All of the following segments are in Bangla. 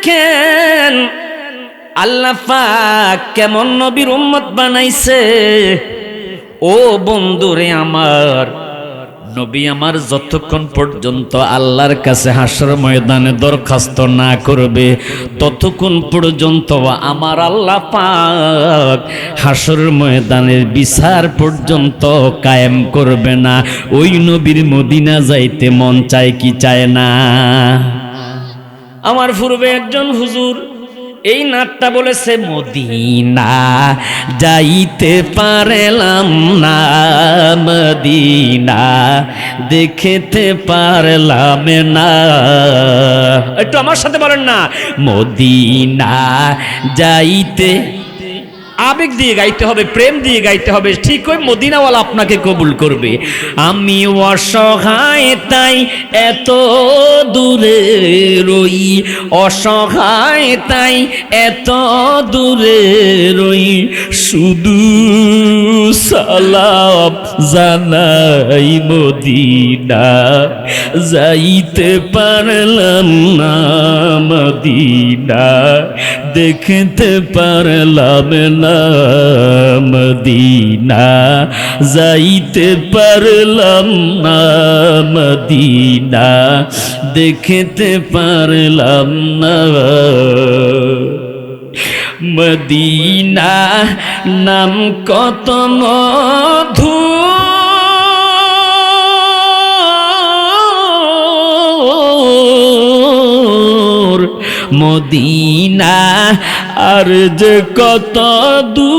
দেখেন আল্লাহ পাক কেমন নবীর উম্মত বানাইছে। ও বন্ধুরে আমার, নবী আমার যতক্ষণ পর্যন্ত আল্লাহর কাছে হাসর ময়দানে দরখাস্ত না করবে ততক্ষণ পর্যন্ত আমার আল্লাহ পাক হাসর ময়দানের বিচার পর্যন্ত কায়েম করবে না। ওই নবীর মদিনা যাইতে মন চায় কি চায় না? আমার পূর্বে একজন হুজুর এই নাটটা বলেছে, মদিনা যাইতে পারলাম না, মদিনা দেখতে পারলাম না। একটু আমার সাথে বলেন না, মদিনা যাইতে, আবেগ দিয়ে গাইতে হবে, প্রেম দিয়ে গাইতে হবে, ঠিক ওই মদিনাওয়ালা আপনাকে কবুল করবে। আমি অসহায় তাই এত দূরে রই, অসহায় তাই এত দূরে রই, শুধু সালাম জানাই মদিনা যাইতে পারলাম না, মদিনা দেখতে পারলাম না, মদিনা যাইতে পারলাম না, মদিনা দেখতে পারলাম না। মদিনা নাম কত মধু, মদিনা আর যে কত দূর।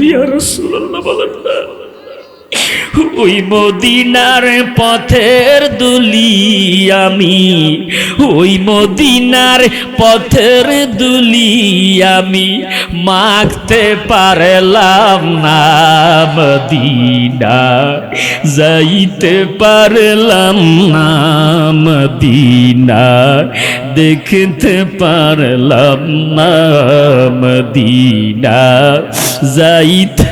ইয়া রাসূলুল্লাহ বলেন না, ওই মদিনার পথের দুলি আমি, ওই মদিনার পথের দুলি আমি মাখতে পারলাম না, মদিনা যাইতে পারলাম না, মদিনা দেখতে পারলাম না, মদিনা যাইতে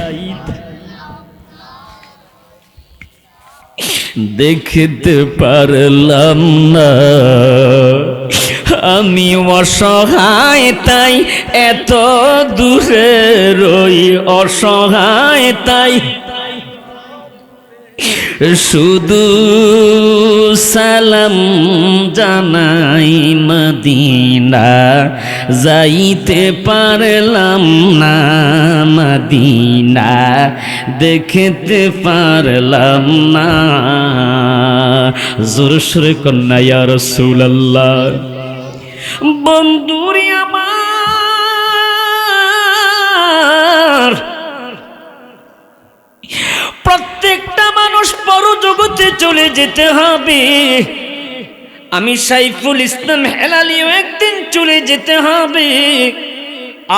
দেখতে পারলাম না। আমি অসহায় তাই এত দূরে রই, অসহায় তাই শুধু সালাম জানাই মদিনা যাইতে পারলাম না, মদিনা দেখতে পারলাম না। জোর সুরে কন্যা ইয়া রাসূলুল্লাহ। বন্ধুরি আমার, প্রত্যেকটা মানুষ পরজগতে চলে যেতে হবে। আমি সাইফুল ইসলাম হেলালিও একদিন চলে যেতে হবে,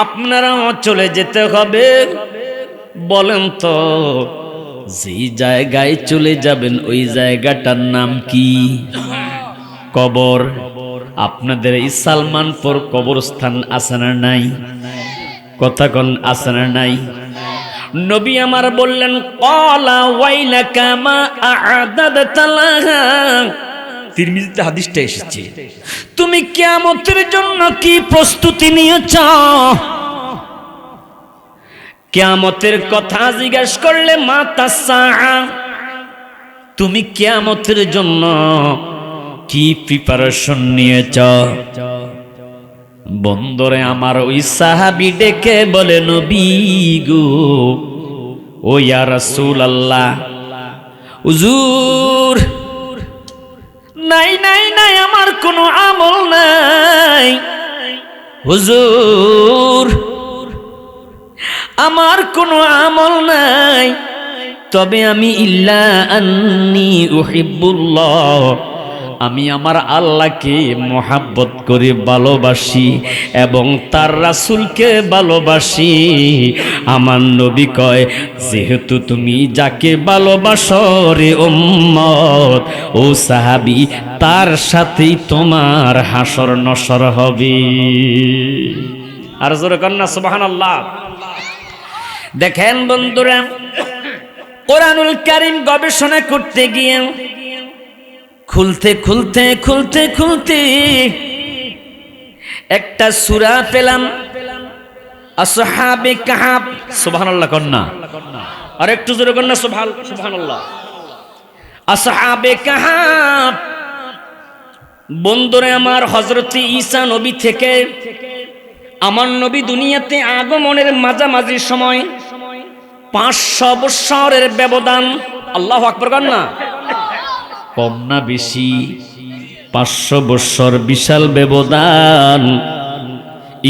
আপনারাও চলে যেতে হবে। বলেন তো, যেই জায়গায় চলে যাবেন ওই জায়গাটার নাম কি? কবর। আপনাদের এই সালমানপুর কবরস্থান আছে না নাই? কথা কোন আছে না নাই? নবী আমার বললেন, ক্বালা ওয়াইলাকা মা আ'দাদতা লাহা। তিরমিজিতে হাদিসটা এসেছে, তুমি কিয়ামতের জন্য কি প্রস্তুতি নিয়েছ? কিয়ামতের কথা জিজ্ঞেস করলে মাতা সাআ, তুমি কিয়ামতের জন্য কি প্রিপারেশন নিয়েছ? বন্দরে আমার ওই সাহাবী ডেকে বলে, নবী গো, ও ইয়া রাসূলুল্লাহ, হুজুর নাই নাই নাই, আমার কোনো আমল নাই হুজুর, আমার কোনো আমল নাই, তবে আমি ইল্লা আন্নী উহিব্বুল্লাহ, আমি আমার আল্লাহকে মহাব্বত করে ভালোবাসি এবং তার রাসূলকে ভালোবাসি। আমার নবী কয়, যেহেতু তুমি যাকে ভালোবাসো রে উম্মত, ও সাহাবী, তার সাথেই তোমার হাসর নসর হবে। আর জোরে কন্যা সুবহানাল্লাহ। দেখেন বন্ধুরা, কোরআনুল কারীম গবেষণা করতে গিয়ে খুলতে খুলতে খুলতে খুলতে একটা সূরা পেলাম, আসহাবে কাহাফ। সুবহানাল্লাহ কন্যা, আর একটু জোরে কন্যা সুবহানাল্লাহ। আসহাবে কাহাফ, বন্ধুরে আমার, হযরত ঈসা নবী থেকে আমার নবী দুনিয়াতে আগমনের মাঝামাঝি সময় 500 বছরের ব্যবধান। আল্লাহু আকবার কন্যা, কম না বেশি? 500 বছর, বিশাল ব্যবধান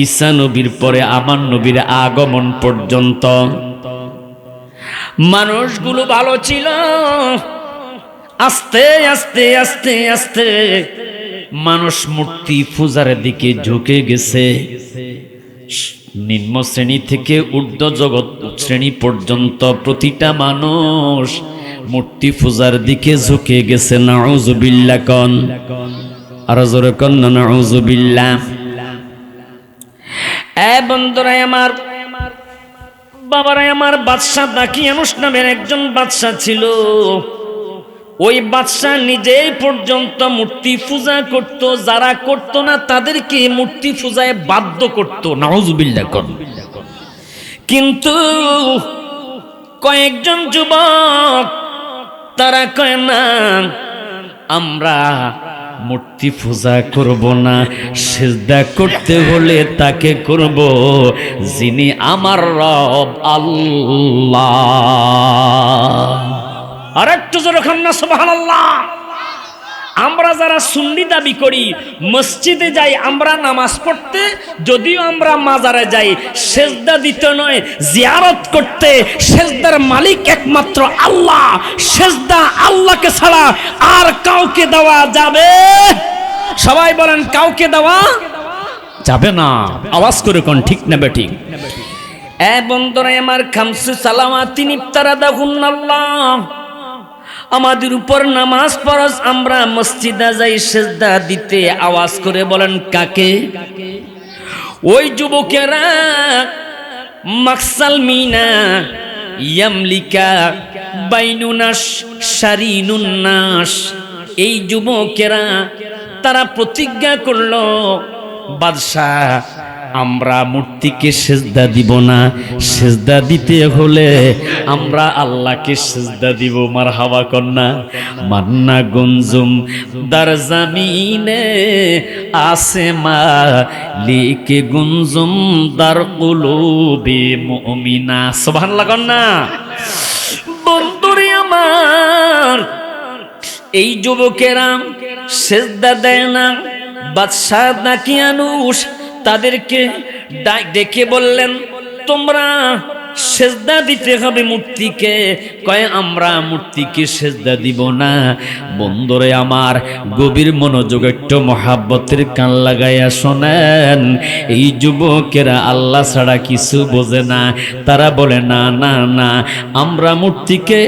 ঈসা নবীর পরে আমার নবীর আগমন পর্যন্ত। মানুষগুলো ভালো ছিল, আস্তে আস্তে আস্তে আস্তে মানুষ মূর্তি পূজার দিকে ঝুঁকে গেছে। নিম্ন শ্রেণী থেকে ঊর্ধ্ব জগৎ শ্রেণী পর্যন্ত প্রতিটা মানুষ মূর্তি পূজার দিকে ঝুঁকে গেছে। নাউযুবিল্লাহ কন, আর জোরে কন না নাউযুবিল্লাহ। এ বন্ধুরা আমার, বাবারা আমার, বাদশা দাকিয়ানুস নামের একজন বাদশা ছিল। ওই বাদশা নিজেই পর্যন্ত মূর্তি পূজা করত, যারা করত না তাদেরকে মূর্তি পূজায় বাধ্য করত। নাউযুবিল্লাহ কন। কিন্তু কয়েকজন যুবক তারা কয় না, আমরা মূর্তি পূজা করব না, সিজদা করতে হলে তাকে করব যিনি আমার রব আল্লাহ। আর একটু জোরে খান্না সুবহানাল্লাহ। আমরা যারা সুন্নি দাবি করি, মসজিদে যাই আমরা নামাজ পড়তে, যদিও আমরা মাজারে যাই সেজদা দিতে নয়, জিয়ারত করতে। সেজদার মালিক একমাত্র আল্লাহ, সেজদা আল্লাহকে ছাড়া আর কাউকে দেওয়া যাবে? সবাই বলেন, কাউকে দেওয়া যাবে না। আওয়াজ করে কোন ঠিক না বেঠিক? এ বন্ধুরা আমার, খামসু সালাওয়াতিন ইফতারাদাহুন্নাল্লাহ, আমাদের উপর নামাজ ফরজ। আমরা মসজিদে যাই সিজদা দিতে, আওয়াজ করে বলেন কাকে? ওই যুবকেরা মাকসাল মিনা ইয়ামলিকা বাইনুনাস শারিনুন্নাস, এই যুবকেরা তারা প্রতিজ্ঞা করলো, বাদশাহ আমরা মূর্তিকে সিজদা দিব না, সিজদা দিতে হলে আমরা আল্লাহকে সিজদা দিব। মারহাবা কন্যা। মান্না গুনজুম দার জামিনে আসেমা লিকে গুনজুম দার কুলুবি মুমিনা। সুবহানাল্লাহ কন্যা। বন্ধুরে আমার, এই যুবকেরা সিজদা দেয় না। বাদশা দাকিয়ানুস তাদেরকে ডেকে বললেন, তোমরা সেজদা দিতে হবে মূর্তিকে। কয় আমরা মূর্তিকে সেজদা দিব না। বন্ধুরে আমার, গভীর মনোযোগ, একটু মহাব্বতের কান লাগাইয়া শোনেন। এই যুবকেরা আল্লাহ ছাড়া কিছু বোঝে না। তারা বলে না না না, আমরা মূর্তিকে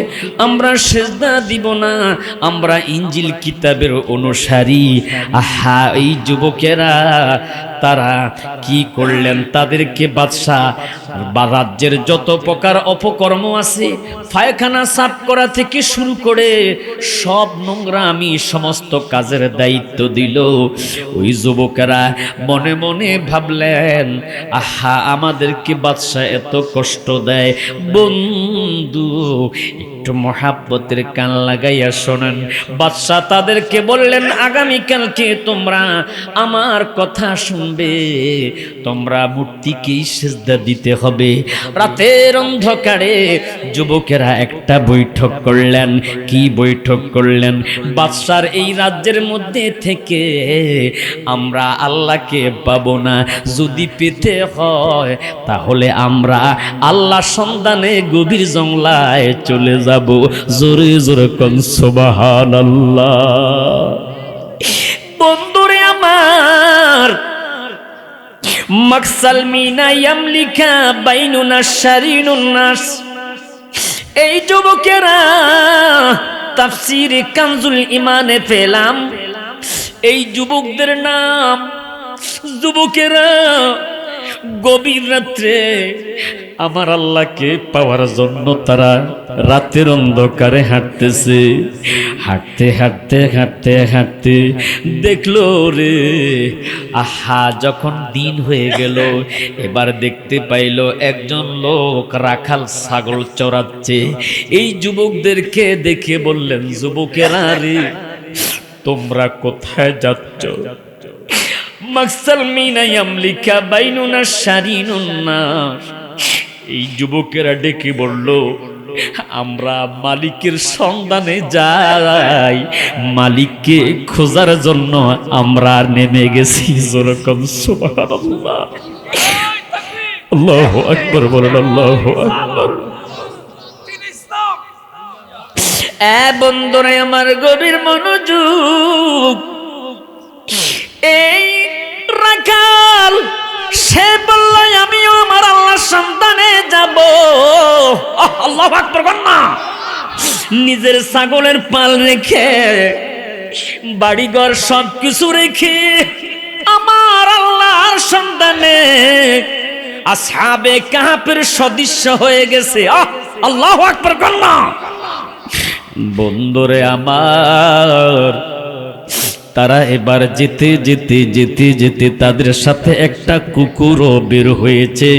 আমরা সেজদা দিব না, আমরা ইঞ্জিল কিতাবের অনুসারী। আহা, এই যুবকেরা তারা কি করলেন? তাদেরকে বাদশাহ বা রাজ্যের যত প্রকার অপকর্ম আছে, পায়খানা সাফ করা থেকে শুরু করে সব নোংরামি সমস্ত কাজের দায়িত্ব দিল। ওই যুবকেরা মনে মনে ভাবলেন, আহা, আমাদেরকে বাদশাহ এত কষ্ট দেয়। বন্ধু, একটু মহাব্বতের কান লাগাইয়া শোনেন। বাদশাহ তাদেরকে বললেন, আগামীকালকে তোমরা আমার কথা শুনবে, তোমরা মূর্তিকেই সিজদা দিতে হবে। রাতের অন্ধকারে যুবকেরা একটা বৈঠক করলেন। কি বৈঠক করলেন? বাদশার এই রাজ্যের মধ্যে থেকে আমরা আল্লাহকে পাবো না, যদি পেতে হয় তাহলে আমরা আল্লাহ সন্ধানে গভীর জংলায় চলে যাব। জোরে জোরে কোন সুবহানাল্লাহ। বন্ধুরে আমার, মাকসাল মিনা ইয়ামলিকা বাইনুনাস শারিনুন্নাস, এই যুবকেরা তাফসীরে কানজুল ঈমানে পেলাম এই যুবকদের নাম। যুবকেরা গভীর রাত্রে আমার আল্লাহকে পাওয়ার জন্য তারা রাতের অন্ধকারে হাঁটতেছে। হাঁটতে হাঁটতে হাঁটতে হাঁটতে দেখলো রে, আহা, যখন দিন হয়ে গেল এবার দেখতে পাইল একজন লোক রাখাল ছাগল চড়াচ্ছে। এই যুবকদেরকে দেখে বললেন, যুবকেরা রে, তোমরা কোথায় যাচ্ছ? মাকসাল মিনা ইয়ামলিকা বাইনুনা শারিনুন নাস। এই যুবকেরা ডেকে বলল, আমরা মালিকের সন্ধানে যাই, মালিককে খোঁজার জন্য আমরা নেমে গেছি। যেরকম সুবহানাল্লাহ, আল্লাহু আকবার বলেন, আল্লাহু আকবার। বন্ধুরা আমার, গভীর মনোযোগ। এই রাখাল সে বলল, আমিও আমার আল্লাহর সন্ধানে যাব। আল্লাহু আকবার বলনা। নিজের ছাগলের পাল রেখে, বাড়িঘর সবকিছু রেখে আমার আল্লাহর সন্ধানে আসহাবে কাহফের সদৃশ্য হয়ে গেছে। আল্লাহু আকবার বলনা। বন্ধুরে আমার, তারা এবার যেতে যেতে যেতে যেতে তাদের সাথে একটা কুকুরও বের হয়েছে।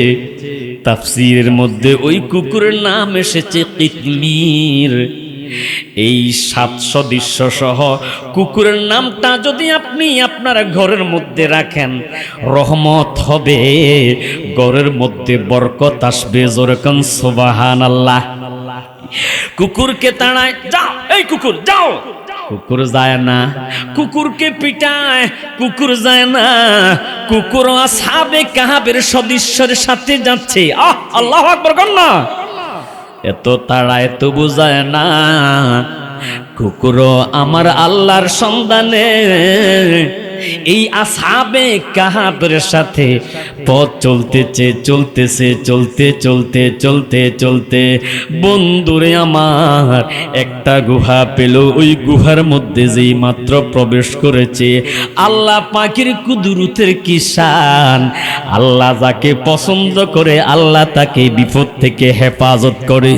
তাফসীরের মধ্যে ওই কুকুরের নাম এসেছে কিতমির। এই 7 সদৃশ্য সহ কুকুরের নামটা যদি আপনি আপনার ঘরের মধ্যে রাখেন, রহমত হবে, ঘরের মধ্যে বরকত আসবে। যেরকম সুবহানাল্লাহ। কুকুরকে তাড়ায়, যাও এই কুকুর যাও। কুকুর যায় না। কুকুরকে পিটায়, কুকুর যায় না। কুকুর আসহাবে কাহফের সদৃশ্যের সাথে যাচ্ছে। আল্লাহু আকবার বলনা। এত তাড়ায় তো বুঝায় না। কুকুর আমার আল্লাহর সন্ধানে এই আসহাবে কাহফের সাথে পথ চলতেছে, চলতেছে, চলতে চলতে চলতে চলতে বন্ধুরে আমার একটা গুহা পেল। ওই গুহার মধ্যে যেই মাত্র প্রবেশ করেছে, আল্লাহ পাকের কুদরতের কি শান। আল্লাহ যাকে পছন্দ করে আল্লাহ তাকে বিপদ থেকে হেফাজত করে।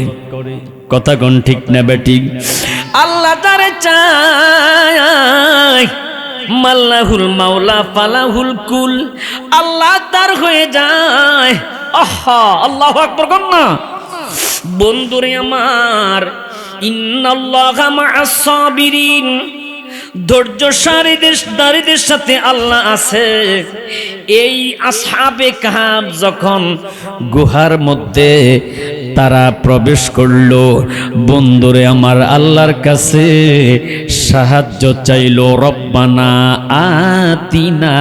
কথা কোন ঠিক না বেঠিক? আল্লাহ যারে চায়, মাল্লাহুল মাওলা ফালাহুল কুল, আল্লাহ তার হয়ে যায়। আল্লাহু আকবার বলনা। বন্ধুরে আমার, ইন্নাল্লাহা মা'আস সাবিরিন, ধৈর্যশালীদের সাথে আল্লাহ আছে। এই আসহাবে কাহফ যখন গুহার মধ্যে তারা প্রবেশ করলো, বন্ধুরে আমার আল্লাহর কাছে সাহায্য চাইলো। রব্বানা আতিনা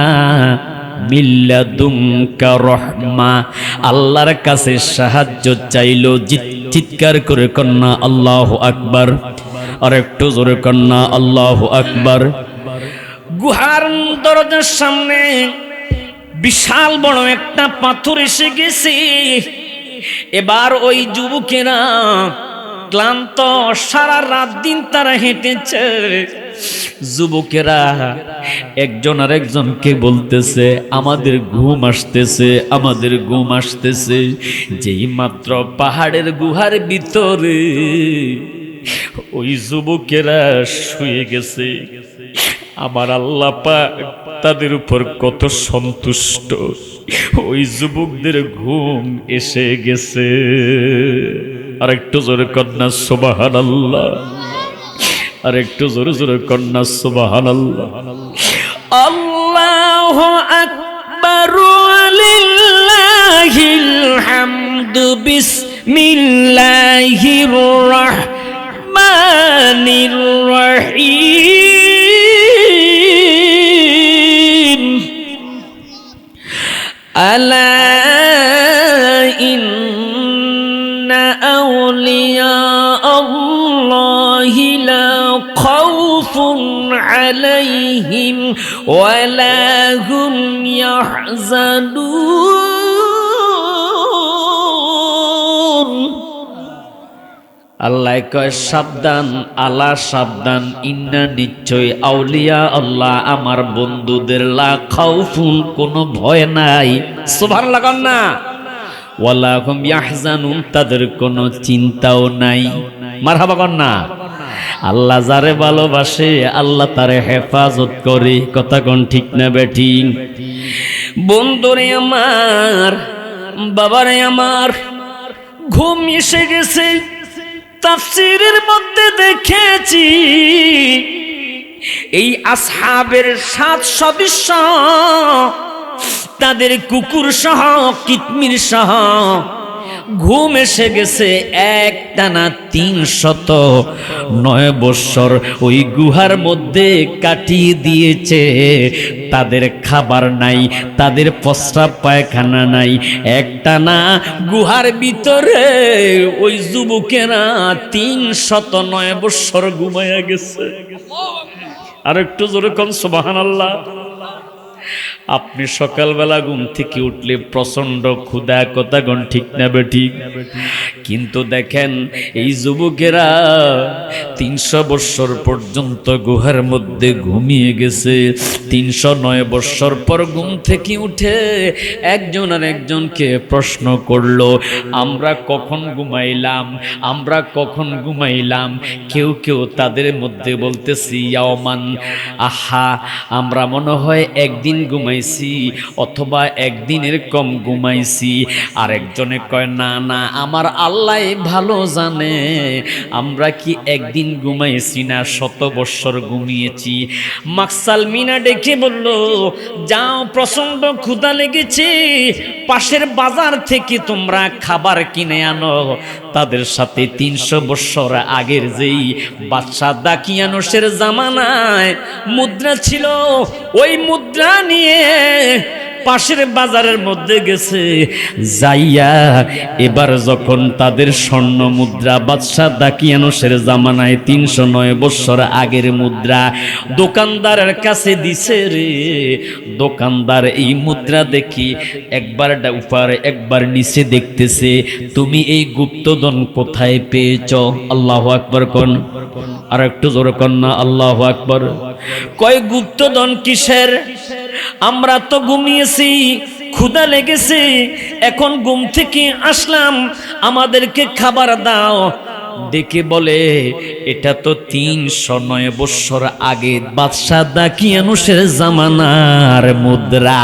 মিল্লাদুনকা রহমা, আল্লাহর কাছে সাহায্য চাইলো। চিৎকার করে কন্যা আল্লাহু আকবার। আর একটু জোরে কন্যা আল্লাহু আকবার। গুহার দরজার সামনে বিশাল বড় একটা পাথর এসে গেছে। এবার ওই যুবকেরা ক্লান্ত, সারা রাত দিন তারা হেঁটেছে। যুবকেরা একজন আর একজনকে বলতেছে, আমাদের ঘুম আসতেছে, আমাদের ঘুম আসতেছে। যেই মাত্র পাহাড়ের গুহার ভিতরে ওই যুবকেরা শুয়ে গেছে, আমার আল্লাহ পাক তাদের উপর কত সন্তুষ্ট। ওই যুবকদের ঘুম এসে গেছে। আর একটু জোরে কন্যা সুবহানাল্লাহ। আর একটু জোরে জোরে কন্যা সুবহানাল্লাহ। আল্লাহু আকবার, লিল্লাহিল হামদু, বিসমিল্লাহির রাহমানির রাহিম। আলা ইন্না আউলিয়া আল্লাহি লা খাউফুন আলাইহিম ওয়া লা হুম ইয়াহজানুন। আল্লাহ কয়, সাবধান, আলা সাবধান, ইন্না নিশ্চয়, আউলিয়া আল্লাহ আমার বন্ধুদের, লা খাউফুন কোনো ভয় নাই। সুবহানাল্লাহ না। ওয়ালা হুম ইয়াহজানুন, তাদের কোনো চিন্তাও নাই। মারহাবা কর না। আল্লাহ যারে ভালোবাসে আল্লাহ তারে হেফাজত করে। কথা কোন ঠিক না বেঠিক? বন্ধুরে আমার, বাবারে আমার, ঘুম এসে গেছে। তাফসীরের মধ্যে দেখেছি এই আসহাবের 7 সদস্য, তাদের কুকুর সহ কিতমির সহ ঘুম এসে গেছে। একটানা 309 বৎসর ওই গুহার মধ্যে কাটিয়ে দিয়েছে। তাদের খাবার নাই, তাদের প্রস্রাব পায়খানা নাই। একটানা গুহার ভিতরে ওই যুবকেরা 309 বৎসর ঘুমাইয়া গেছে। আর একটু জোরে কোন সুবহানাল্লাহ। আপনি সকালবেলা ঘুম থেকে উঠলে প্রচন্ড ক্ষুধা। কথা কোন ঠিক না বেঠিক? কিন্তু দেখেন এই যুবকেরা 300 বৎসর পর্যন্ত গুহার মধ্যে ঘুমিয়ে গেছে। 309 বৎসর পর ঘুম থেকে উঠে একজন আর একজনকে প্রশ্ন করলো, আমরা কখন ঘুমাইলাম, আমরা কখন ঘুমাইলাম? কেউ কেউ তাদের মধ্যে বলতেছি ইয়াওমান, আহা আমরা মনে হয় একদিন ঘুমাইছি অথবা একদিনের কম ঘুমাইছি। আরেকজনে কয় না না, আমার আল্লাহ ভালো জানে আমরা কি একদিন ঘুমাইছি না 100 বৎসর ঘুমিয়েছি। মাকসাল মিনা ডেকে বলল, যাও প্রচন্ড ক্ষুধা লেগেছে, পাশের বাজার থেকে তোমরা খাবার কিনে আনো। তাদের সাথে 300 বৎসর আগের যেই বাদশাহ দাকিয়ানুসের জামানায় মুদ্রা ছিল, ওই মুদ্রা নিয়ে পাশের বাজারের মধ্যে গেছে। যাইয়া এবার যখন তাদের স্বর্ণ মুদ্রা বাদশাহ দাকিয়ানুসের জামানায় 309 বৎসর আগের মুদ্রা দোকানদারের কাছে দিছে রে, দোকানদার এই মুদ্রা দেখি একবার উপর একবার নিচে দেখতেছে। তুমি এই গুপ্তধন কোথায় পেয়েছ? আল্লাহু আকবার কোন। আর একটু জোরে কোন না আল্লাহু আকবার। কয় গুপ্তধন কিসের? আমরা তো ঘুমিয়েছি, ক্ষুধা লেগেছে, এখন ঘুম থেকে আসলাম, আমাদেরকে খাবার দাও। ডেকে বলে, এটা তো 309 বৎসর আগে বাদশাহ দাকিয়ানুসের জামানার মুদ্রা।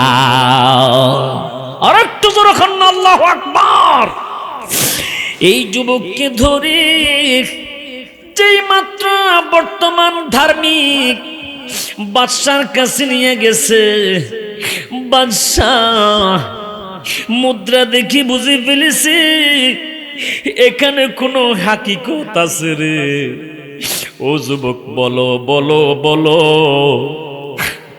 আর একটু জোরে কোন না আল্লাহু আকবার। এই যুবককে ধরে যেই মাত্র বর্তমান ধার্মিক বাদশার কাছে নিয়ে গেছে, বাদশাহ মুদ্রা দেখি বুঝে ফেলেছে এখানে কোনো হাকিকত আছে রে। ও যুবক বলো বলো বলো,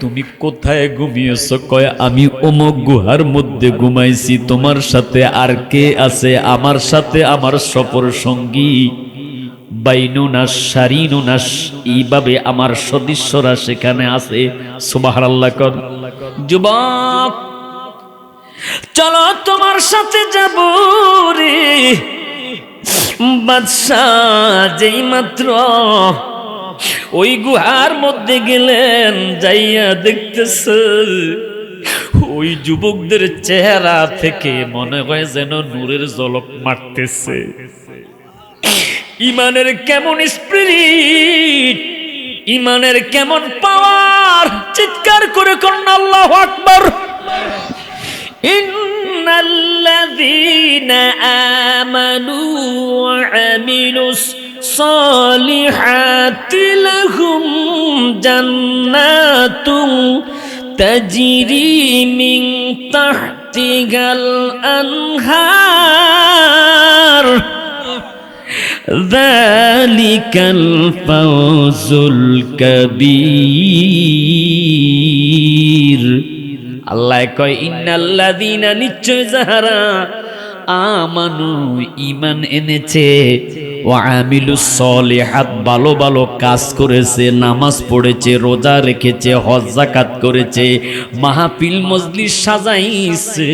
তুমি কোথায় ঘুমিয়েছ? কয় আমি অমুক গুহার মধ্যে ঘুমাইছি। তোমার সাথে আর কে আছে? আমার সাথে আমার সফর সঙ্গী বাইনুনাস শারিনুনাস, এইভাবে আমার সদস্যরা সেখানে আছে। সুবহানাল্লাহ কর। যুবক চলো তোমার সাথে যাব রে। বাদশাহ যেই মাত্র ওই গুহার মধ্যে গেলেন, যাইয়া দেখতেছে ওই যুবকদের চেহারা থেকে মনে হয় যেন নূরের ঝলক মারতেছে। ইমানের কেমন স্পিরিট, ইমানের কেমন পাওয়ার! চিৎকার করে কোন আল্লাহু আকবার। ইন্নাল্লাযীনা আমানু ওয়া আমিলুস সালিহাতি লাহুম জান্নাতুন তাজরি মিন তাহতিহাল আনহার যালিকাল ফাওজুল কাবীর। আল্লাহ কয়, ইন্নাল্লাযীনা, নিশ্চয় যাহারা আমানু, ঈমান এনেছে, ওয়া আমিলুস সলিহাত, ভালো ভালো কাজ করেছে, নামাজ পড়েছে, রোজা রেখেছে, হজ যাকাত করেছে, মাহফিল মজলিস সাজাইছে,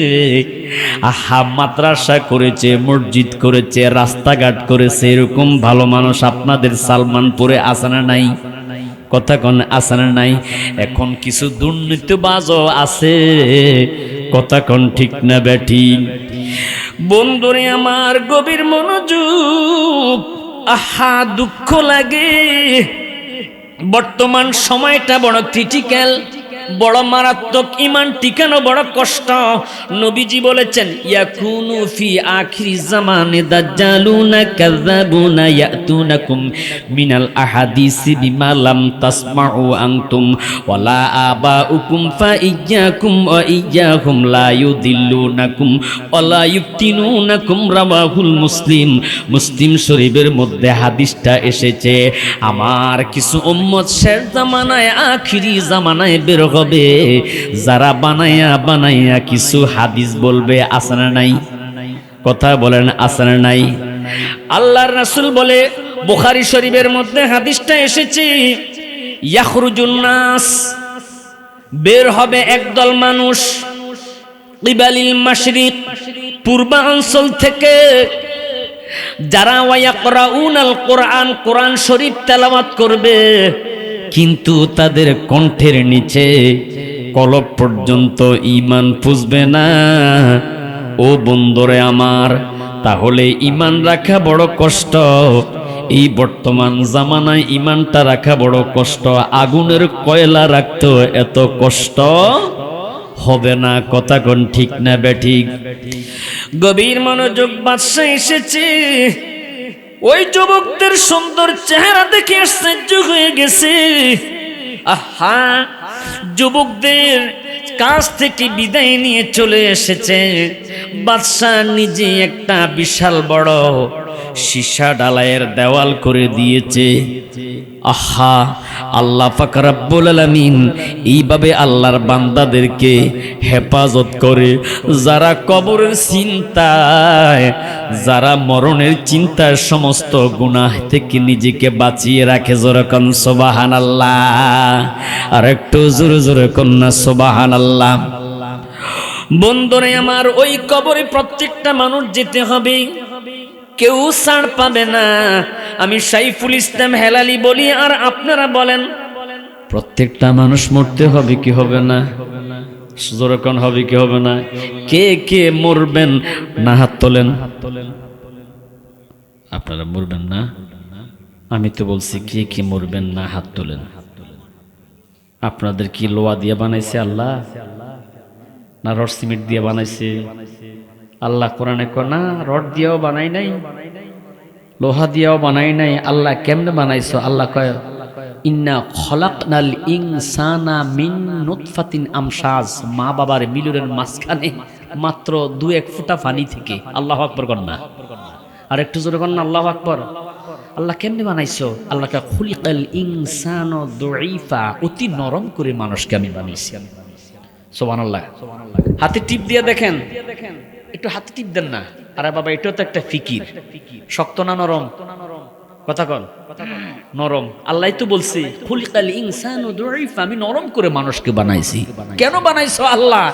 আহা মাদ্রাসা করেছে, মসজিদ করেছে, রাস্তাঘাট করেছে, এরকম ভালো মানুষ আপনাদের সালমানপুরে আছে না নাই? কথা কোন আছে না নাই? এখন কিছু দুর্নীতিবাজও আছে। কথা কোন ঠিক না বেঠিক? বন্ধুরে আমার গভীর মনোযোগ, আহা দুঃখ লাগে। বর্তমান সময়টা বড় ক্রিটিক্যাল, বড় মারাত্মক, ইমান টিকানো বড় কষ্ট। নবীজি বলেছেন ইয়াকুনু ফি আখিরি জামানে দাজ্জালুনা কাযাবুনা ইয়াতুনাকুম মিনাল আহাদিসি বিমা লাম তাসমাউ আনতুম ওয়ালা আবাউকুম ফাইয়্যাকুম ওয়া ইয়্যাহুম লা ইউদিল্লুনাকুম ওয়ালা ইফতিনুনাকুম। রাওয়াহুল মুসলিম। মুসলিম শরীফের মধ্যে হাদিসটা এসেছে। আমার কিছু উম্মত শেষ জামানায়, আখিরি জামানায় বের হবে, যারা বানাইয়া বানাইয়া কিছু হাদিস বলবে। আছে না নাই? কথা বলেন, আছে না নাই? আল্লাহর রাসূল বলে, বুখারী শরীফের মধ্যে হাদিসটা এসেছে, ইয়াখরুজুন নাস, বের হবে একদল মানুষ, কিবালিল মাশরিক, পূর্বাঞ্চল থেকে, যারা ওয়ায়াকরাউনাল কোরআন, কোরআন শরীফ তেলাওয়াত করবে, কিন্তু তাদের কণ্ঠের নিচে কলব পর্যন্ত ঈমান পুষবে না। ও বন্ধুরে আমার, তাহলে ঈমান রাখা বড় কষ্ট। এই বর্তমান জামানায় ঈমানটা রাখা বড় কষ্ট। আগুনের কয়লা রাখতো এত কষ্ট হবে না। কথা কোন ঠিক না বেঠিক? গভীর মনোযোগ, বাদশা এসেছে। ওই যুবকদের সুন্দর চেহারা দেখে আশ্চর্য হয়ে গেছে। আহা, যুবকদের কাছ থেকে বিদায় নিয়ে চলে এসেছে। বাদশা নিজে একটা বিশাল বড় সীসা ডালায়ের দেওয়াল করে দিয়েছে। আহা, আল্লাহ পাক রব্বুল আলামিন এইভাবে আল্লাহর বান্দাদেরকে হেফাজত করে। যারা কবরের চিন্তায়, যারা মরণের চিন্তায় সমস্ত গুনাহ থেকে নিজেকে বাঁচিয়ে রাখে, জোরে কোন সুবহানাল্লাহ। আর একটু জোরে জোরে কোন না সুবহানাল্লাহ। বন্ধুরে আমার, ওই কবরে প্রত্যেকটা মানুষ যেতে হবে, কেউ ছাড় পাবে না। আমি সাইফুল ইসলাম হেলালি বলি, আর আপনারা বলেন, প্রত্যেকটা মানুষ মরতে হবে কি হবে না? জোরকন হবে কি হবে না? কে কে মরবেন না হাত তোলেন। আপনারা মরবেন না? আমি তো বলছি কে কে মরবেন না হাত তোলেন। আপনাদের কি লোহা দিয়ে বানাইছে আল্লাহ, না রড সিমেন্ট দিয়ে বানাইছে? আল্লাহ কোরআনে কয় না রড দিয়েও বানাই নাই, লোহা দিয়েও বানাই নাই। আল্লাহ কেমনে বানাইছো? আল্লাহ কয় ইন্না খলাকনাল ইনসানা মিন নুতফাতিন আমশাজ, মা বাবার মিলনের মাঝখানে মাত্র 2-1 ফোঁটা পানি থেকে। আল্লাহু আকবার কর না, আর একটু জোরে কর না আল্লাহু আকবার। আল্লাহ কেমনে বানাইছো? আল্লাহ কয় খুলিকাল ইনসানু দুইফা, অতি নরম করে মানুষকে আমি বানাইছি। সুবহানাল্লাহ। হাতে টিপ দিয়ে দেখেন, একটু হাতে টিপ দেন না। আরে বাবা, এটাও তো একটা ফিকির। শক্ত না নরম? কথা কন, নরম। আল্লাহ তো বলছে খুলিকাল ইনসানু দুইফা, আমি নরম করে মানুষকে বানাইছি। কেন বানাইছো আল্লাহ?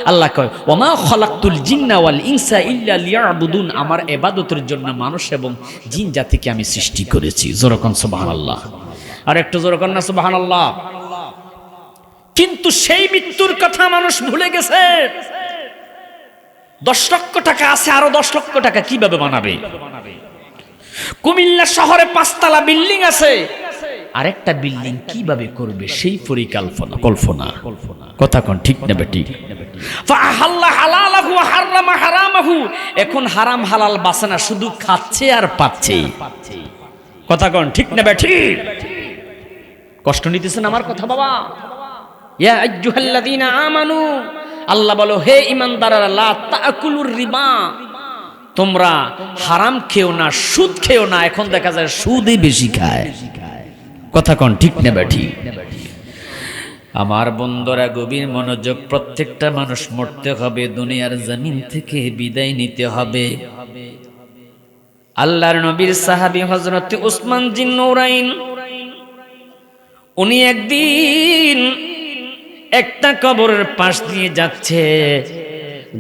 আল্লাহ কয় ওমা খলাকতুল জিন্না ওয়াল ইনসা ইল্লা লিয়াবুদুন, আমার ইবাদতের জন্য মানুষ এবং জিন জাতিকে আমি সৃষ্টি করেছি। জোরে কোন সুবহানাল্লাহ। আর একটু জোরে কোন না সুবহানাল্লাহ। কিন্তু সেই মৃত্যুর কথা মানুষ ভুলে গেছে। 10 লক্ষ টাকা আছে, আরো 10 লক্ষ টাকা কিভাবে বানাবে? কুমিল্লা শহরে 5 তলা বিল্ডিং আছে, আরেকটা বিল্ডিং কিভাবে করবে সেই পরিকল্পনা কল্পনা। কথা কোন ঠিক না বেটি? ফাহাল্লা হালালাহু ওয়া হারামা হারামাহু, এখন হারাম হালাল বাসে না, শুধু খাচ্ছে আর পাচ্ছে। কথা কোন ঠিক না বেটি? কষ্ট নিতেছেন আমার কথা বাবা? ইয়া আইয়ুহাল্লাযীনা আমানু, আল্লাহ বলো হে ঈমানদাররা, লা তাকুলুর রিবা, তোমরা হারাম খেও না, সুদ খেও না। এখন দেখা যায় সুদই বেশি খায়। কথা কোন ঠিক না বেঠি? আমার বন্ধুরা গভীর মনোযোগ, প্রত্যেকটা মানুষ মরতে হবে, দুনিয়ার জমিন থেকে বিদায় নিতে হবে। আল্লাহর নবীর সাহাবী হযরত উসমান জিন্নুরাইন, উনি একদিন একটা কবরের পাশ দিয়ে যাচ্ছে।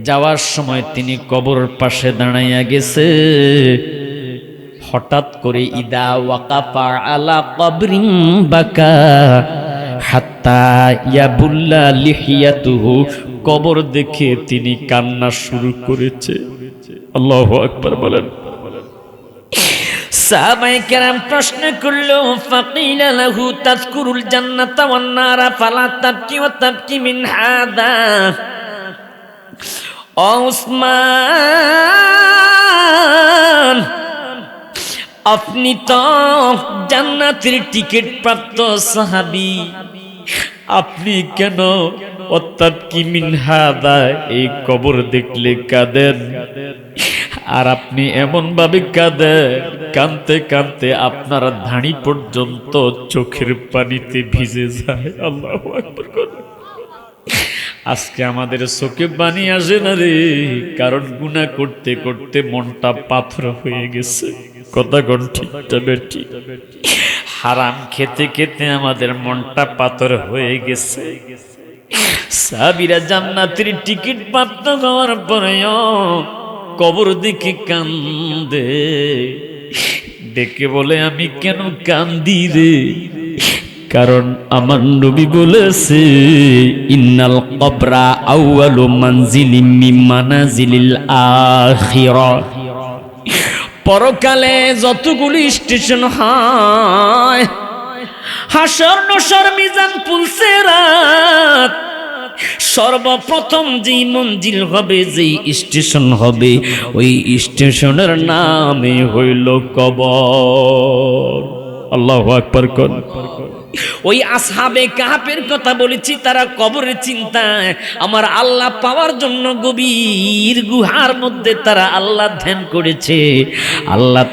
যাওয়ার সময় তিনি কবরের পাশে দাঁড়াইয়া গেছে। হঠাৎ করে ইদা ওয়াকাফা আলা কবরিন বাকা হাত্তা ইয়াবুল্লা লিহিয়াতুহু, কবর দেখে তিনি কান্না শুরু করেছে। আল্লাহু আকবার বলেন। সাহাবায়ে কেরাম প্রশ্ন করলো, ফাকিলা লাহু তাযকুরুল জান্নাতা ওয়ান নারা ফালা তাবকি ওয়া তাবকি মিন হাদা। ওসমান, আপনি তো জান্নাতের টিকিট প্রাপ্ত সাহাবী, আপনি কেন ওয়াতাবকি মিন হাদা এই কবর দেখলে কাঁদেন? আর আপনি এমন ভাবে কাঁদেন, কাঁদতে কাঁদতে আপনার ধাড়ি পর্যন্ত চোখের পানিতে ভিজে যায়। আল্লাহু আকবার। আজকে আমাদের চোখে পানি আসে না রে, কারণ গুনাহ করতে করতে মনটা পাথর হয়ে গেছে। কথা কোন ঠিকটা বেটি? হারাম খেতে খেতে আমাদের মনটা পাথর হয়ে গেছে। সাহাবীরা জান্নাতের টিকিট প্রাপ্ত হওয়ার পরেও কবর দেখে কান্দে, ডেকে বলে আমি কেন কান্দি রে? কারণ আমার নবী বলেছে, ইন্নাল কবরা আউয়ালু মানজিলিম মিন মানাজিলিল আখিরা। পরকালে যতগুলি স্টেশন হয়, হাসর নসর মিজান পুলসিরাত, সর্বপ্রথম যেই মঞ্জিল হবে, যেই স্টেশন হবে, ওই স্টেশনের নামে হইল কবর। আল্লাহু আকবার। কোন ওই আসহাবে কাহাফের কথা বলেছি, তারা কবরের চিন্তায় আমার আল্লাহ পাওয়ার জন্য গভীর গুহার মধ্যে তারা আল্লাহ ধ্যান করেছে। আল্লাহ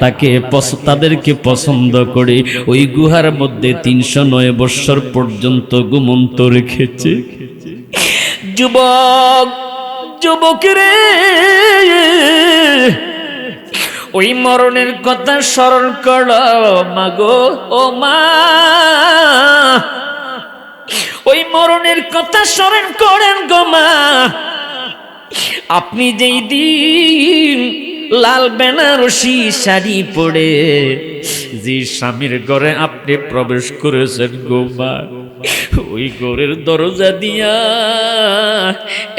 তাদেরকে পছন্দ করে ওই গুহার মধ্যে 309 বৎসর পর্যন্ত ঘুমন্ত রেখেছে। যুবক রে, ওই মরণের কথা স্মরণ করো মাগো, ও মা, ওই মরণের কথা স্মরণ করেন গো মা। আপনি যেই দিন লাল বেনারসি শাড়ি পরে যে স্বামীর ঘরে আপনি প্রবেশ করেছেন গো মা, ওই ঘরের দরজা দিয়া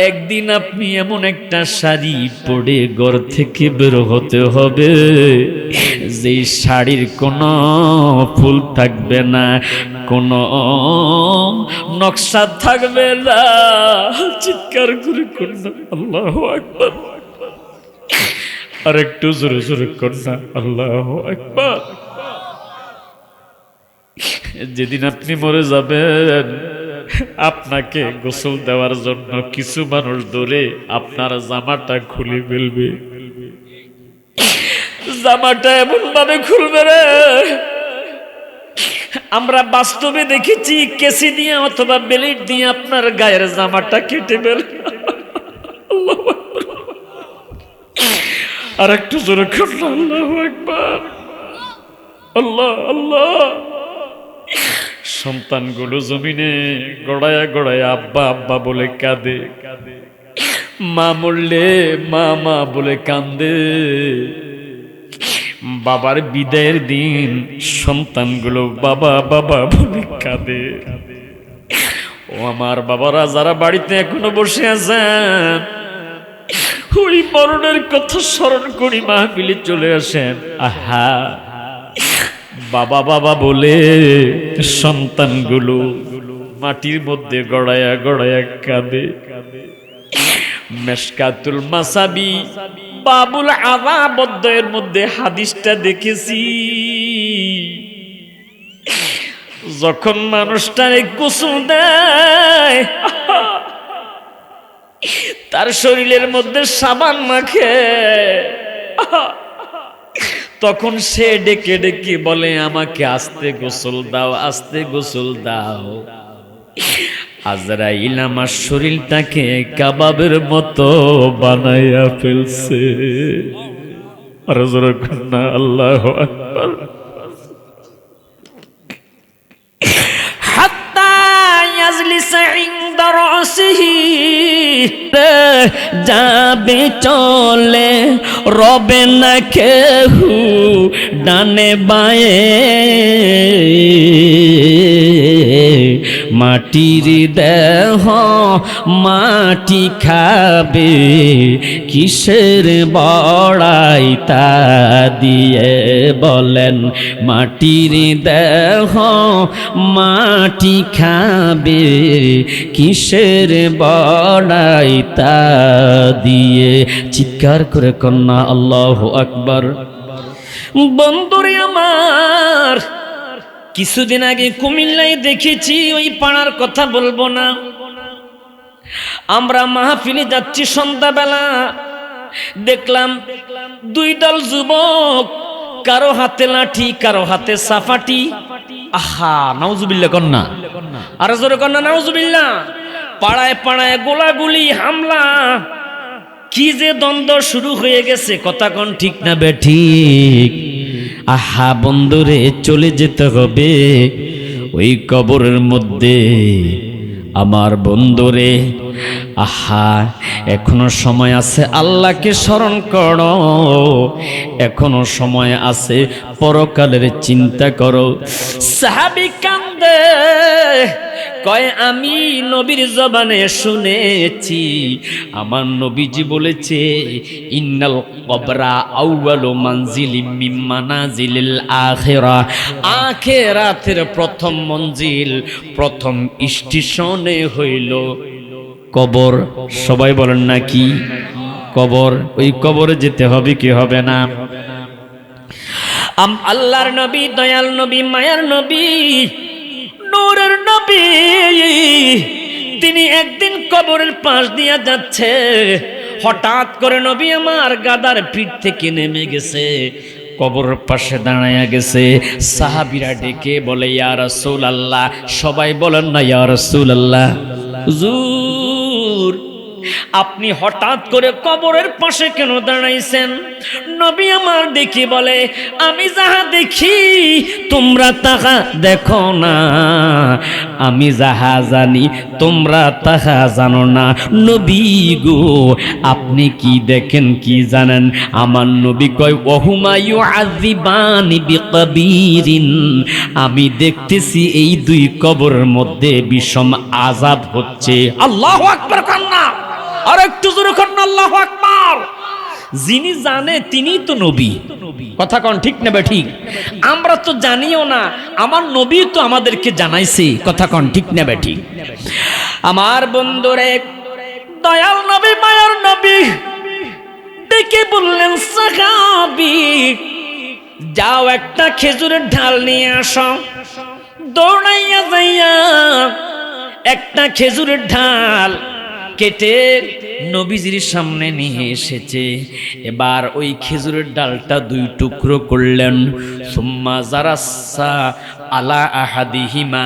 একদিন আপনি এমন একটা শাড়ি পরে ঘর থেকে বের হতে হবে, যে শাড়ির কোনো ফুল থাকবে না, কোনো নকশা থাকবে না। চিৎকার করে কন্যা আল্লাহু আকবার। আর একটু জোরে জোরে কন্যা আল্লাহু আকবার। যেদিন আপনি মরে যাবেন, আপনাকে গোসল দেওয়ার জন্য কিছু মানুষ ধরে আপনার জামাটা খুলে ফেলবে। জামাটা এমন ভাবে খুলবে রে, আমরা বাস্তবে দেখেছি কেসি দিয়ে অথবা বেলিট দিয়ে আপনার গায়ের জামাটা কেটে ফেলবে। আর একটু জোরে করল আল্লাহু আকবার। আল্লাহ আল্লাহ। সন্তানগুলো জমিনে গড়ায়া গড়ায়া আব্বা আব্বা বলে কাঁদে, মা মরলে মা মা বলে কান্দে। বাবার বিদায়ের দিন সন্তানগুলো বাবা বাবা বলে কাঁদে। ও আমার বাবারা যারা বাড়িতে এখনো বসে আছেন, ওই মরণের কথা স্মরণ করি মাহফিলে চলে আসেন। আহা, বাবা বাবা বলে সন্তানগুলো মাটির মধ্যে গড়ায়া গড়ায়া কাঁদে। মেশকাতুল মাসাবি বাবুল আযাব অধ্যায়ের মধ্যে হাদিসটা দেখেছি। যখন মানুষটারে গোসল দেয়, তার শরীরের মধ্যে সাবান মাখে, তখন সে ডেকে ডেকে বলে আমাকে আস্তে গোসল দাও, আস্তে গোসল দাও। আজরাইল আমার শরীরটাকে কাবাবের মতো বানাইয়া ফেলছে। আর জোরে কন্যা আল্লাহু আকবার। হাত্তা ইয়াজলিসা ইনদা রাসিহি, যাবে চলে রবে না কেহু ডানে বায়ে, মাটির দেহ মাটি খাবে, কিসের বড়াই তা দিয়ে বলেন। মাটির দেহ মাটি খাবে, কিসের বড়াই তা দিয়ে। চিৎকার করে কন্যা আল্লাহু আকবার। বন্ধুরে আমার, কিছুদিন আগে কুমিল্লায় দেখেছি, ওই পাড়ার কথা বলবো না, আমরা মাহফিলে যাচ্ছি সন্ধ্যাবেলা, দেখলাম দুই দল যুবক, কারো হাতে লাঠি কারো হাতে সাফাটি। আহা, নাউজুবিল্লাহ কন্যা, আর জোরে কন্যা নাউজুবিল্লাহ। পাড়ায় পাড়ায় গোলাগুলি হামলা, কি যে দ্বন্দ্ব শুরু হয়ে গেছে, কথা কোন ঠিক না বেঠিক? আহা বন্ধুরে, চলে যেতে হবে ওই কবরের মধ্যে আমার বন্ধুরে। আহা, এখনো সময় আছে, আল্লাহকে স্মরণ করো, এখনো সময় আছে, পরকালের চিন্তা করো। সাহাবী কান্দে, কয় আমি নবীর জবানে শুনেছি, আমার নবীজি বলেছে, ইন্নাল কবরা আউয়ালু মানজিলিম মিন মানাজিলিল আখিরাহ, আখিরাতের প্রথম মঞ্জিল, প্রথম স্টেশনে হইল কবর। সবাই বলেন না কি কবর? ওই কবরে যেতে হবে কি হবে না? আল্লাহর নবী, দয়াল নবী, মায়ার নবী, নূরের নবী, তিনি একদিন কবরের পাশ দিয়া যাচ্ছে, হঠাৎ করে নবী আমার গাদার পিঠ থেকে নেমে গেছে, কবরের পাশে দাঁড়ায়া গেছে। সাহাবীরা ডেকে বলে, ইয়া রাসূলুল্লাহ। সবাই বলেন না ইয়া রাসূলুল্লাহ। হুজুর, আপনি হঠাৎ করে কবরের পাশে কেন দাঁড়াইছেন? নবী আমার দেখি বলে, আমি যাহা দেখি তোমরা তাহা দেখো না, আমি যাহা জানি তোমরা তাহা জানো না। নবী গো, আপনি কি দেখেন, কি জানেন? আমার নবী কয়, ওহুমা ইউআযিবানি বিকবীরিন, আমি দেখতেছি এই দুই কবরের মধ্যে বিষম আযাব হচ্ছে। আল্লাহু আকবার কান্না, আর একটু জোরে কান্না, আল্লাহু আকবার। যিনি জানে তিনি তো নবী, কথা কোন ঠিক না ঠিক? আমরা তো জানিও না, আমার নবী তো আমাদেরকে জানাইছে, কথা কোন ঠিক না ঠিক? আমার বন্ধুরে, দয়াল নবী, মায়ার নবী ডেকে বললেন, সাহাবী যাও একটা খেজুরের ঢাল নিয়ে আসো। দৌড়াইয়া যাইয়া একটা খেজুরের ঢাল কেটে নবীজির সামনে নিয়ে এসেছে। এবার ওই খেজুরের ডালটা দুই টুকরো করলেন। সুম্মা জারাসা আলা আহাদিহিমা,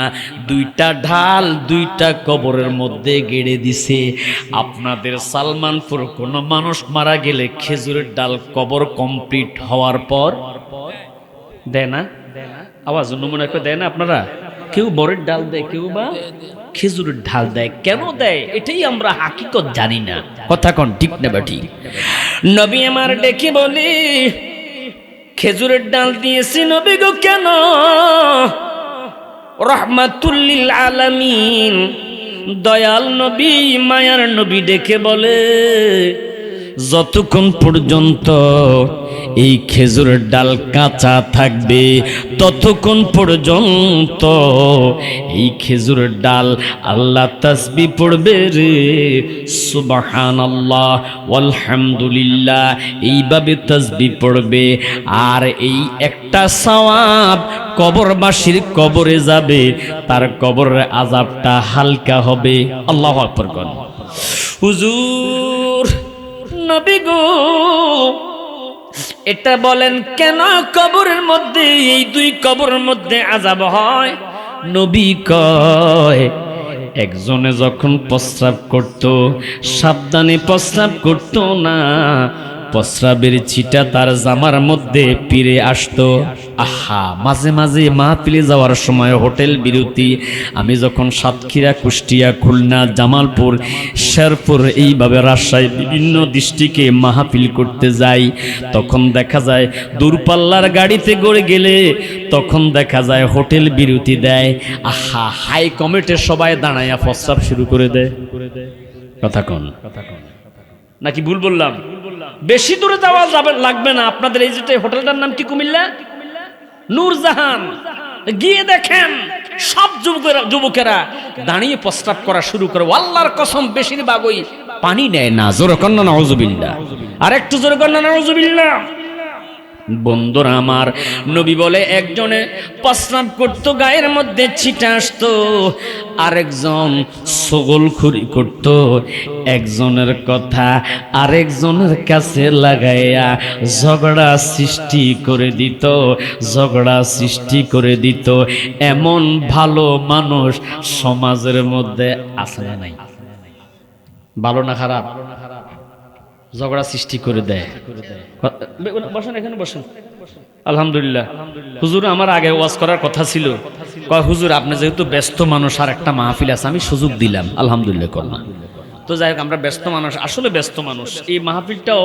দুইটা ঢাল দুইটা কবরের মধ্যে গেড়ে দিছে। আপনাদের সালমানপুর কোনো মানুষ মারা গেলে খেজুরের ডাল কবর কমপ্লিট হওয়ার পর দেয় না? আওয়াজ মনে করে দেয় না আপনারা? কেউ বরের ডাল দেয়, কেউ বা খেজুরের ঢাল দেয়। কেন দেয় এটাই আমরা হাকিকত জানি না, কথা কোন ঠিক না ঠিক? নবী আমার ডেকে বলি, খেজুরের ডাল দিয়েছি নবী গো। কেন? রাহমাতুল লিল আলামিন, দয়াল নবী, মায়ার নবী ডেকে বলে, যতক্ষণ পর্যন্ত এই খেজুরের ডাল কাঁচা থাকবে ততক্ষণ পর্যন্ত এই খেজুরের ডাল আল্লাহ তাসবিহ পড়বে রে, সুবহানাল্লাহ আলহামদুলিল্লাহ, এইভাবে তাসবিহ পড়বে। আর এই একটা সওয়াব কবরবাসীর কবরে যাবে, তার কবরের আযাবটা হালকা হবে। আল্লাহু আকবার কোন। হুজুর নবী গো, এটা বলেন কেন কবরের মধ্যে, এই দুই কবরের মধ্যে আযাব হয়? নবী কয়, একজনে যখন প্রস্রাব করত সাবধানে প্রস্রাব করত না, প্রস্রাবের ছিটা তার জামার মধ্যে পিরে আসতো। আহা, মাঝে মাঝে মাহফিলে যাওয়ার সময় হোটেল বিরতি, আমি যখন সাতক্ষীরা, কুষ্টিয়া, খুলনা, জামালপুর, শেরপুর, এইভাবে রাজশাহী বিভিন্ন ডিস্ট্রিক্টে মাহফিল করতে যাই, তখন দেখা যায় দূরপাল্লার গাড়িতে করে গেলে তখন দেখা যায় হোটেল বিরতি দেয়। আহা, হাই কমিটির সবাই দাঁড়াইয়া প্রস্রাব শুরু করে দেয়। কথা কোন নাকি ভুল বললাম? বেশি দূরে যাওয়া যাবে লাগবে না। আপনাদের এই যে হোটেলটার নাম কি কুমিল্লা? নূরজাহান। গিয়ে দেখেন সব যুবকেরা দাঁড়িয়ে প্রস্রাব করা শুরু করে। আল্লাহর কসম বেশিরভাগই পানি নেয় না। জোরে কন্না নাউজুবিল্লাহ। আর একটু জোরে কন্না নাউজুবিল্লাহ। বন্ধুরা আমার, নবী বলে একজনে প্রস্রাব করতো, গায়ের মধ্যে ছিটা আসতো, আরেকজন ছগলখুরি করত, একজনের কথা আরেকজনের কাছে লাগাইয়া ঝগড়া সৃষ্টি করে দিত, ঝগড়া সৃষ্টি করে দিত। এমন ভালো মানুষ সমাজের মধ্যে আছে না নাই? ভালো না খারাপ? ঝগড়া সৃষ্টি করে দেয়। বসেন, এখানে বসেন। আলহামদুলিল্লাহ। হুজুর আমার আগে ওয়াজ করার কথা ছিল, কয় হুজুর আপনি যেহেতু ব্যস্ত মানুষ আর একটা মাহফিল আছে, আমি সুযোগ দিলাম। আলহামদুলিল্লাহ করলাম। তো যাই হোক, আমরা ব্যস্ত মানুষ, আসলে ব্যস্ত মানুষ। এই মাহফিলটাও